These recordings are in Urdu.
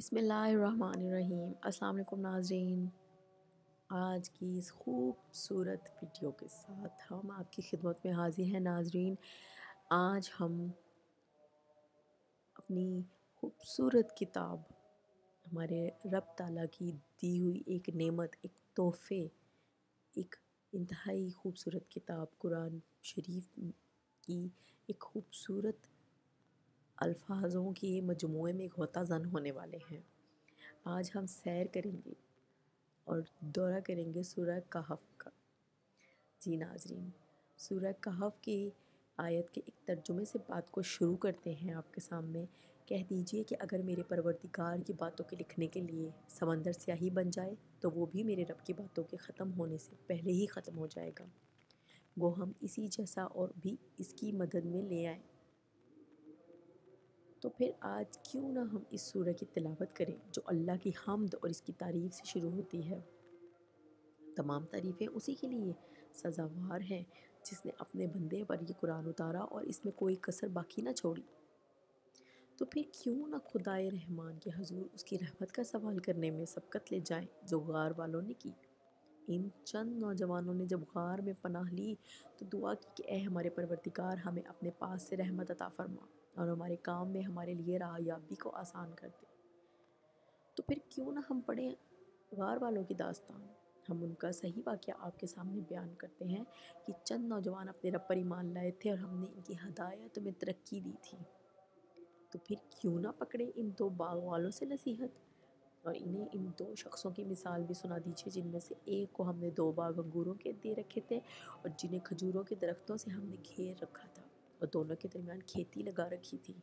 بسم اللہ الرحمن الرحیم۔ السلام علیکم ناظرین، آج کی اس خوبصورت ویڈیو کے ساتھ ہم آپ کی خدمت میں حاضر ہیں۔ ناظرین، آج ہم اپنی خوبصورت کتاب، ہمارے رب تعالیٰ کی دی ہوئی ایک نعمت، ایک تحفے، ایک انتہائی خوبصورت کتاب قرآن شریف کی ایک خوبصورت الفاظوں کے مجموعے میں غوطہ زن ہونے والے ہیں۔ آج ہم سیر کریں گے اور دورہ کریں گے سورہ کہف کا۔ جی ناظرین، سورہ کہف کی آیت کے ایک ترجمے سے بات کو شروع کرتے ہیں آپ کے سامنے۔ کہہ دیجئے کہ اگر میرے پروردگار کی باتوں کے لکھنے کے لیے سمندر سیاہی بن جائے تو وہ بھی میرے رب کی باتوں کے ختم ہونے سے پہلے ہی ختم ہو جائے گا۔ وہ ہم اسی جیسا اور بھی اس کی مدد میں لے آئیں۔ تو پھر آج کیوں نہ ہم اس سورہ کی تلاوت کریں جو اللہ کی حمد اور اس کی تعریف سے شروع ہوتی ہے۔ تمام تعریفیں اسی کے لیے سزاوار ہیں جس نے اپنے بندے پر یہ قرآن اتارا اور اس میں کوئی کسر باقی نہ چھوڑی۔ تو پھر کیوں نہ خدائے رحمان کے حضور اس کی رحمت کا سوال کرنے میں سبقت لے جائیں جو غار والوں نے کی۔ ان چند نوجوانوں نے جب غار میں پناہ لی تو دعا کی کہ اے ہمارے پروردگار، ہمیں اپنے پاس سے رحمت عطا فرما اور ہمارے کام میں ہمارے لیے راہیابی کو آسان کر دے۔ تو پھر کیوں نہ ہم پڑھیں غار والوں کی داستان۔ ہم ان کا صحیح واقعہ آپ کے سامنے بیان کرتے ہیں کہ چند نوجوان اپنے رب پر ایمان لائے تھے اور ہم نے ان کی ہدایت میں ترقی دی تھی۔ تو پھر کیوں نہ پکڑیں ان دو باغ والوں سے نصیحت اور انہیں ان دو شخصوں کی مثال بھی سنا دیجیے جن میں سے ایک کو ہم نے 2 باغ انگوروں کے دے رکھے تھے اور جنہیں کھجوروں کے درختوں سے ہم نے گھیر رکھا تھا اور دونوں کے درمیان کھیتی لگا رکھی تھی۔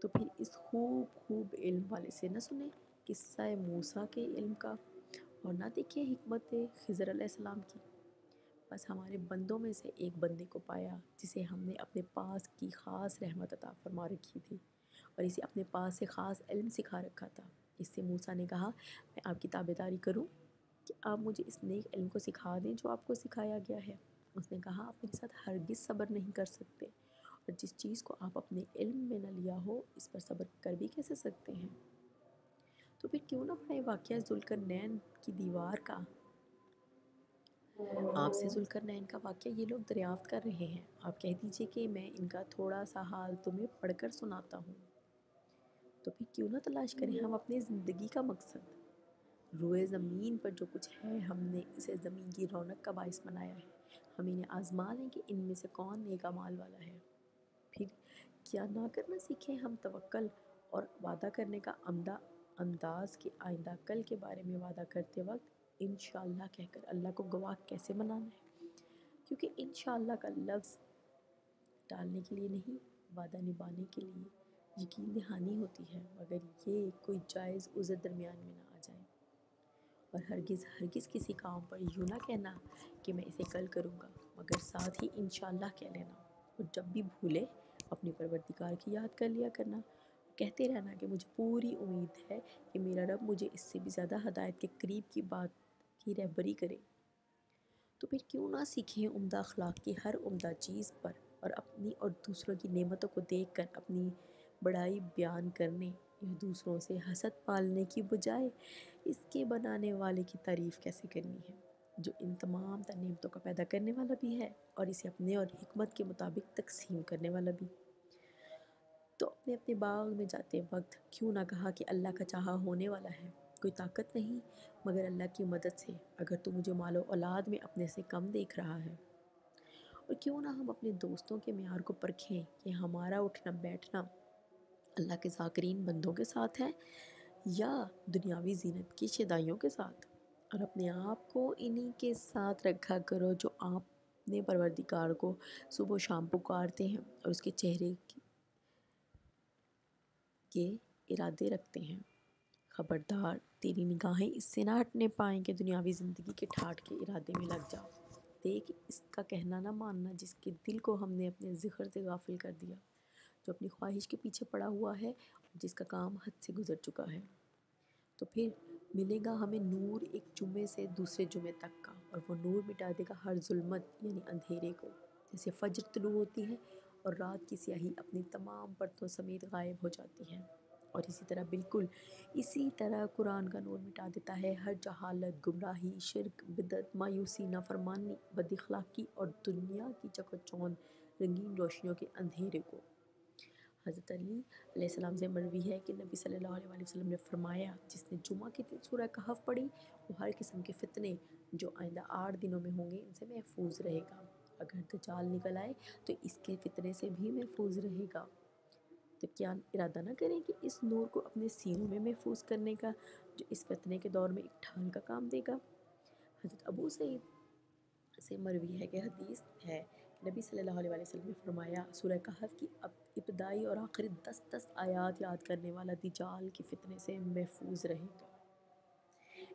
تو پھر اس خوب علم والے سے نہ سنیں قصہ موسیٰ کے علم کا اور نہ دیکھیں حکمت خضر علیہ السلام کی۔ بس ہمارے بندوں میں سے ایک بندے کو پایا جسے ہم نے اپنے پاس کی خاص رحمت عطا فرما رکھی تھی اور اسے اپنے پاس سے خاص علم سکھا رکھا تھا۔ اس سے موسیٰ نے کہا، میں آپ کی تابعداری کروں کہ آپ مجھے اس نیک علم کو سکھا دیں جو آپ کو سکھایا گیا ہے۔ اس نے کہا، آپ میرے ساتھ ہرگز صبر نہیں کر سکتے اور جس چیز کو آپ اپنے علم میں نہ لیا ہو اس پر صبر کر بھی کیسے سکتے ہیں۔ تو پھر کیوں نہ پڑھیں واقعہ ذوالقرنین کی دیوار کا۔ آپ سے ذوالقرنین کا واقعہ یہ لوگ دریافت کر رہے ہیں۔ آپ کہہ دیجئے کہ میں ان کا تھوڑا سا حال تمہیں پڑھ کر سناتا ہوں۔ تو پھر کیوں نہ تلاش کریں ہم اپنی زندگی کا مقصد۔ روئے زمین پر جو کچھ ہے ہم نے اسے زمین کی رونق کا باعث بنایا ہے۔ ہم انہیں آزما لیں کہ ان میں سے کون نیک اعمال والا ہے۔ پھر کیا نہ کرنا سیکھیں ہم توکل اور وعدہ کرنے کا عمدہ انداز کہ آئندہ کل کے بارے میں وعدہ کرتے وقت انشاءاللہ کہہ کر اللہ کو گواہ کیسے بنانا ہے، کیونکہ انشاءاللہ کا لفظ ٹالنے کے لیے نہیں، وعدہ نبھانے کے لیے یقین دہانی ہوتی ہے، مگر یہ کوئی جائز عذر درمیان میں نہ آ جائے۔ اور ہرگز کسی کام پر یوں نہ کہنا کہ میں اسے کل کروں گا، مگر ساتھ ہی انشاءاللہ کہہ لینا۔ اور جب بھی بھولے اپنے پروردگار کی یاد کر لیا کرنا، کہتے رہنا کہ مجھے پوری امید ہے کہ میرا رب مجھے اس سے بھی زیادہ ہدایت کے قریب کی بات کی رہبری کرے۔ تو پھر کیوں نہ سیکھیں عمدہ اخلاق کی ہر عمدہ چیز پر اور اپنی اور دوسروں کی نعمتوں کو دیکھ کر اپنی بڑائی بیان کرنے یا دوسروں سے حسد پالنے کی بجائے اس کے بنانے والے کی تعریف کیسے کرنی ہے جو ان تمام تر نعمتوں کا پیدا کرنے والا بھی ہے اور اسے اپنے اور حکمت کے مطابق تقسیم کرنے والا بھی۔ تو اپنے اپنے باغ میں جاتے وقت کیوں نہ کہا کہ اللہ کا چاہا ہونے والا ہے، کوئی طاقت نہیں مگر اللہ کی مدد سے، اگر تو مجھے مال و اولاد میں اپنے سے کم دیکھ رہا ہے۔ اور کیوں نہ ہم اپنے دوستوں کے معیار کو پرکھیں کہ ہمارا اٹھنا بیٹھنا اللہ کے ذاکرین بندوں کے ساتھ ہے یا دنیاوی زینت کی شیدائیوں کے ساتھ، اور اپنے آپ کو انہی کے ساتھ رکھا کرو جو آپ اپنے پروردگار کو صبح و شام پکارتے ہیں اور اس کے چہرے کے ارادے رکھتے ہیں۔ خبردار تیری نگاہیں اس سے نہ ہٹنے پائیں کہ دنیاوی زندگی کے ٹھاٹھ کے ارادے میں لگ جاؤ۔ دیکھ اس کا کہنا نہ ماننا جس کے دل کو ہم نے اپنے ذکر سے غافل کر دیا، جو اپنی خواہش کے پیچھے پڑا ہوا ہے اور جس کا کام حد سے گزر چکا ہے۔ تو پھر ملے گا ہمیں نور ایک جمعے سے دوسرے جمعے تک کا، اور وہ نور مٹا دے گا ہر ظلمت یعنی اندھیرے کو، جیسے فجر طلوع ہوتی ہے اور رات کی سیاہی اپنی تمام پرتوں سمیت غائب ہو جاتی ہے۔ اور اسی طرح بالکل اسی طرح قرآن کا نور مٹا دیتا ہے ہر جہالت، گمراہی، شرک، بدعت، مایوسی، نافرمانی، بد اخلاقی اور دنیا کی چکاچوند رنگین روشنیوں کے اندھیرے کو۔ حضرت علی علیہ السلام سے مروی ہے کہ نبی صلی اللہ علیہ وسلم نے فرمایا، جس نے جمعہ کے دن سورہ کہف پڑھی وہ ہر قسم کے فتنے جو آئندہ 8 دنوں میں ہوں گے ان سے محفوظ رہے گا۔ اگر دجال نکل آئے تو اس کے فتنے سے بھی محفوظ رہے گا۔ تو کیا ارادہ نہ کریں کہ اس نور کو اپنے سینوں میں محفوظ کرنے کا، جو اس فتنے کے دور میں ایک ڈھال کا کام دے گا۔ حضرت ابو سعید سے مروی ہے کہ حدیث ہے کہ نبی صلی اللہ علیہ وسلم نے فرمایا، سورہ کہف کی ابتدائی اور آخری 10 آیات یاد کرنے والا دجال کے فتنے سے محفوظ رہے گا۔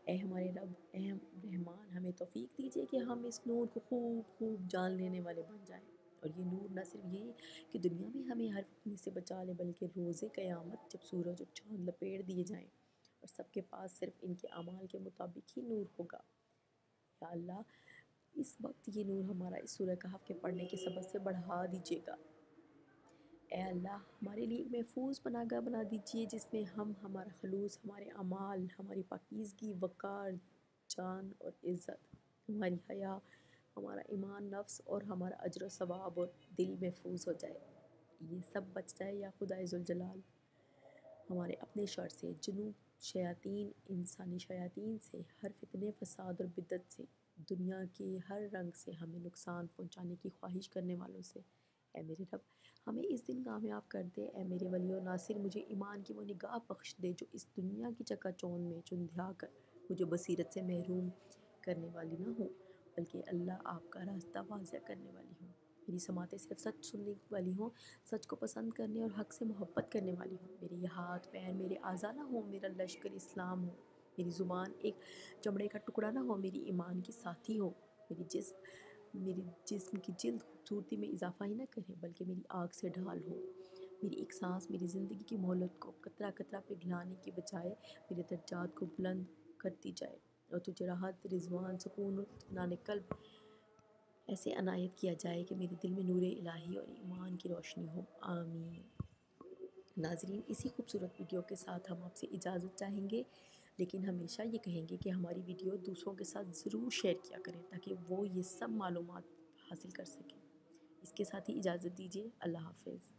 اے ہمارے رب، اے رحمان، ہمیں توفیق دیجیے کہ ہم اس نور کو خوب خوب جان لینے والے بن جائیں، اور یہ نور نہ صرف یہ کہ دنیا میں ہمیں ہر فتنے سے بچا لے، بلکہ روز قیامت جب سورج اور چاند لپیٹ دیے جائیں اور سب کے پاس صرف ان کے اعمال کے مطابق ہی نور ہوگا۔ یا اللہ، اس وقت یہ نور ہمارا اس سورہ کہف کے پڑھنے کے سبب سے بڑھا دیجیے گا۔ اے اللہ، ہمارے لیے ایک محفوظ پناہ گاہ بنا دیجیے جس میں ہمارا خلوص، ہمارے اعمال، ہماری پاکیزگی، وقار، جان اور عزت، ہماری حیا، ہمارا ایمان نفس اور ہمارا اجر و ثواب اور دل محفوظ ہو جائے۔ یہ سب بچ جائے یا خدائے ذوالجلال ہمارے اپنے شر سے، جنوں، شیاطین، انسانی شیاطین سے، ہر فتنے، فساد اور بدعت سے، دنیا کے ہر رنگ سے، ہمیں نقصان پہنچانے کی خواہش کرنے والوں سے۔ اے میرے رب، ہمیں اس دن کامیاب کر دے۔ اے میرے ولی و ناصر، مجھے ایمان کی وہ نگاہ بخش دے جو اس دنیا کی چکا چوند میں چندھیا کر مجھے بصیرت سے محروم کرنے والی نہ ہو، بلکہ اللہ آپ کا راستہ واضح کرنے والی ہوں۔ میری سماعتیں صرف سچ سننے والی ہوں، سچ کو پسند کرنے اور حق سے محبت کرنے والی ہوں۔ میرے یہ ہاتھ پیر، میرے اعضاء نہ ہوں، میرا لشکر اسلام ہو۔ میری زبان ایک چمڑے کا ٹکڑا نہ ہو، میری ایمان کی ساتھی ہو۔ میری جسم کی جلد خوبصورتی میں اضافہ ہی نہ کرے، بلکہ میری آگ سے ڈھال ہو۔ میری ایک سانس میری زندگی کی مہلت کو قطرہ قطرہ پگھلانے کی بجائے میرے درجات کو بلند کرتی جائے، اور تجھے راحت، رضوان، سکون اور اطمینان قلب ایسے عنایت کیا جائے کہ میرے دل میں نور الہی اور ایمان کی روشنی ہو۔ آمین۔ ناظرین، اسی خوبصورت ویڈیو کے ساتھ ہم آپ سے اجازت چاہیں گے، لیکن ہمیشہ یہ کہیں گے کہ ہماری ویڈیو دوسروں کے ساتھ ضرور شیئر کیا کریں تاکہ وہ یہ سب معلومات حاصل کر سکیں۔ اس کے ساتھ ہی اجازت دیجیے۔ اللہ حافظ۔